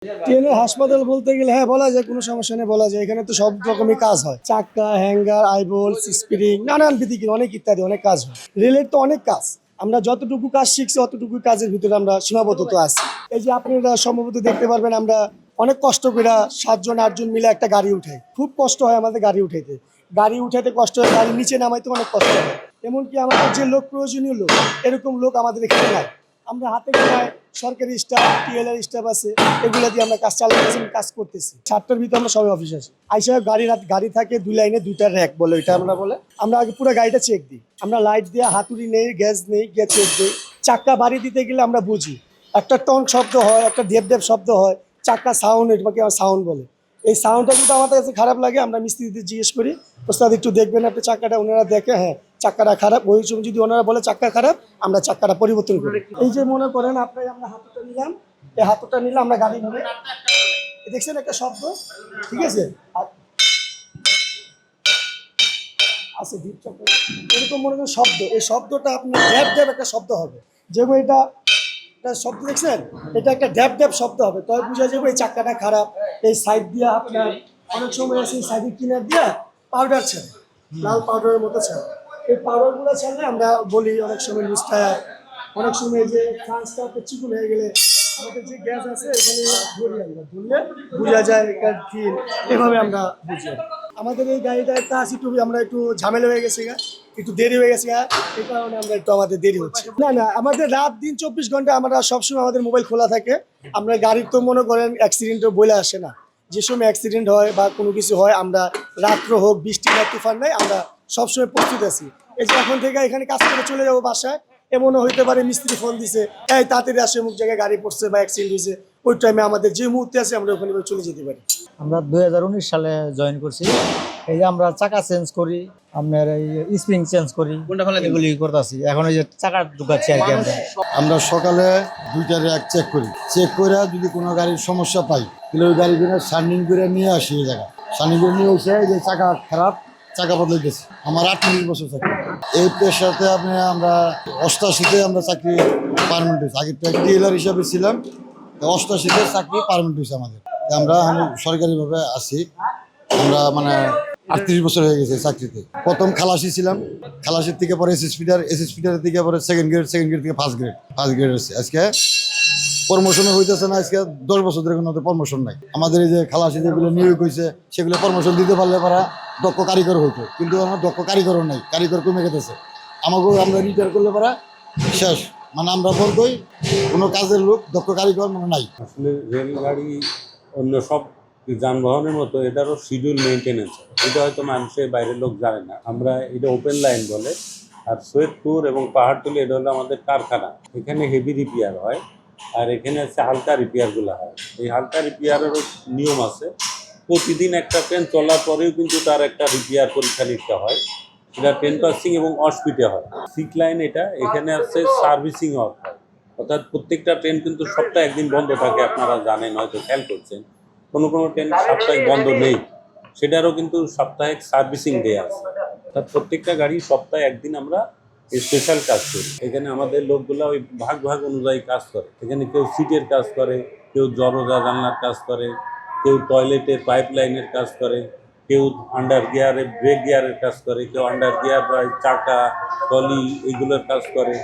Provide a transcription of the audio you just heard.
ট্রেনের হাসপাতাল বলতে গেলে হ্যাঁ বলা যায়, কোনো সমস্যা নেই, বলা যায়। এখানে তো সব রকমই কাজ হয়, চাক্কা, হ্যাঙ্গার, আইবোল, স্প্রিং, নানান বিধি অনেক ইত্যাদি অনেক কাজ হয়। রেলের তো অনেক কাজ, আমরা যতটুকু কাজ শিখছি অতটুকু কাজের ভিতরে আমরা সীমাবদ্ধতা আছি। এই যে আপনারা সম্ভবত দেখতে পারবেন, আমরা অনেক কষ্ট করে 7-8 জন মিলে একটা গাড়ি উঠাই। খুব কষ্ট হয় আমাদের গাড়ি উঠাইতে, কষ্ট হয়, গাড়ি নিচে নামাইতে অনেক কষ্ট হয়। এমনকি আমাদের যে লোক প্রয়োজনীয় লোক, এরকম লোক আমাদের এখানে নাই। আমরা হাতে গোনায় সরকারি স্টাফ, টিএলআর স্টাফ আছে, এগুলো দিয়ে আমরা কাজ চালাতেছি, কাজ করতেছি। 7টার ভিতরে আমরা সবাই অফিস আসি। আইসা গাড়ি থাকে 2 লাইনে 2টা র্যাক বলে, ওইটা আমরা বলে। আমরা আগে পুরো গাড়িটা চেক দিই, আমরা লাইট দিয়ে হাতুড়ি নেই, গ্যাস নেই, গিয়ে চেক দিই। চাক্কা বাড়ি দিতে গেলে আমরা বুঝি, একটা টন শব্দ হয়, একটা দেব শব্দ হয়, চাক্কা সাউন্ড, এটাকে সাউন্ড বলে। এই সাউন্ডটা কিন্তু আমাদের কাছে খারাপ লাগে, আমরা মিস্ত্রিদের জিজ্ঞেস করি, ওস্তাদ একটু দেখবেন আপনি চাক্কাটা। ওনারা দেখে হ্যাঁ চাক্কাটা খারাপ, ওই সময় যদি ওনারা বলে চাক্কা খারাপ, আমরা চাক্কাটা পরিবর্তন করি। এই যে মনে করেন আপনার আমরা হাতুটা নিলাম, এই হাতুটা নিলে আমরা গাড়ি নিলে দেখছেন একটা শব্দ, ঠিক আছে, আছে ডিপ শব্দ, এরকম মনে করেন শব্দ। এই শব্দটা আপনি ড্যাব একটা শব্দ হবে, যেমন এটা শব্দ দেখছেন, এটা একটা ড্যাব শব্দ হবে, তবে বোঝা যাবে এই চাক্কাটা খারাপ। এই সাইড দিয়ে আপনার অনেক সময় আছে এই সাইডের কিনার দিয়ে পাউডার ছেড়ে, লাল পাউডারের মতো ছেড়ে। এই পাউডারগুলো ছাড়লে আমরা বলি অনেক সময় লুজ টায়ার, অনেক সময় যে ফ্রান্সটা চিকুন হয়ে গেলে আমাদের যে গ্যাস আছে এখানে ধরি, আমরা ধরলে বোঝা যায় ফিল, এভাবে আমরা বুঝি। আমাদের এই গাড়িটা একটা আছে একটু, আমরা একটু ঝামেলা হয়ে গেছে, একটু দেরি হয়ে গেছে, এই কারণে আমরা একটু আমাদের দেরি হচ্ছে। না আমাদের রাত দিন 24 ঘন্টা আমরা সবসময় আমাদের মোবাইল খোলা থাকে। আমরা গাড়ির তো মনে করেন অ্যাক্সিডেন্টও বলে আসে না, যে সময় অ্যাক্সিডেন্ট হয় বা কোনো কিছু হয়, আমরা রাত্র হোক, বৃষ্টি বা তুফান নাই, আমরা সবসময় প্রস্তুত আছি। এই যে এখন থেকে এখানে কাজ করে চলে যাবো বাসায়, এমনও হইতে পারে মিস্ত্রি ফোন দিছে, এই তাড়াতাড়ি আসে, অমুক জায়গায় গাড়ি পড়ছে বা অ্যাক্সিডেন্ট হয়েছে, ওই টাইমে আমাদের যে মুহূর্তে আছে আমরা ওখানে চলে যেতে পারি। আমরা 2019 সালে জয়েন করছি। এই যে আমরা চাকা চেঞ্জ করি, আপনার এই স্প্রিং চেঞ্জ করি, এগুলি করতেছি। এখন এই যে চাকা ঢুকাচ্ছি আর কি। আমরা সকালে 2টা র্যাক চেক করি, চেক করে যদি কোনো গাড়ির সমস্যা পাই তাহলে ওই গাড়িগুলো শার্নিং করে নিয়ে আসি। এই জায়গায় শার্নিং করে নিয়ে এসে যে চাকা খারাপ, চাকা বদলাইতেছি। আমার 38 বছর চাকরি। এই পেশাতে আমরা 88-তে আমরা চাকরি পারমানেন্ট হয়েছি। আগে টিএলআর হিসাবে ছিলাম, 88-তে চাকরি পারমানেন্ট হয়েছে আমাদের। আমরা সরকারিভাবে আছি। আমরা 38 বছর হয়ে গেছে চাকরিতে। প্রথম খালাসি ছিলাম, খালাসির থেকে পরে এসএসপিটারের থেকে পরে সেকেন্ড গ্রেড থেকে ফার্স্ট গ্রেড আছে। আজকে প্রমোশনে হইতেছে না, আজকে 10 বছর ধরে কোনো প্রমোশন নাই। আমাদের এই যে খালাসি যেগুলো নিয়োগ হয়েছে সেগুলো প্রমোশন দিতে পারলে পারা দক্ষ কারিগর হইতো, কিন্তু আমার দক্ষ কারিগরও নাই, কারিগর কমে গেছে। আমাকেও আমরা রিটায়ার করলে পারা শেষ, আমরা বলতোই কোনো কাজের লোক দক্ষ কারিগর নাই। আসলে রেলগাড়ি অন্য সব যানবাহনের মতো এটারও শিডিউল মেনটেনেন্স হয়, এটা হয়তো মানুষের বাইরের লোক জানে না। আমরা এটা ওপেন লাইন বলে, আর সৈয়দপুর এবং পাহাড়তলি এটা হলো আমাদের কারখানা। এখানে হেভি রিপেয়ার হয়, আর এখানে হচ্ছে হালকা রিপেয়ারগুলো হয়। এই হালকা রিপেয়ারেরও নিয়ম আছে। প্রতিদিন একটা ট্রেন চলার পরেও কিন্তু তার একটা রিপেয়ার পরীক্ষা নিতে হয়। এটা ট্রেন পাসিং এবং অস্পিডে হয়। সিক লাইন এটা, এখানে আছে সার্ভিসিং হয়, অর্থাৎ প্রত্যেকটা ট্রেন কিন্তু সপ্তাহে একদিন বন্ধ থাকে, আপনারা জানেন, হয়তো খেয়াল করছেন। কোনো ট্রেন সাপ্তাহিক বন্ধ নেই, সেটারও কিন্তু সাপ্তাহিক সার্ভিসিং ডে আছে। অর্থাৎ প্রত্যেকটা গাড়ি সপ্তাহে একদিন আমরা স্পেশাল কাজ করি। এখানে আমাদের লোকগুলো ওই ভাগ অনুযায়ী কাজ করে। এখানে কেউ সিটের কাজ করে, কেউ দরজা জানলার কাজ করে, কেউ টয়লেটের পাইপ লাইনের কাজ করে, কেউ আন্ডার গিয়ারে ব্রেক গিয়ারের কাজ করে, কেউ আন্ডার গিয়ার বা চাকা টলি এগুলোর কাজ করে।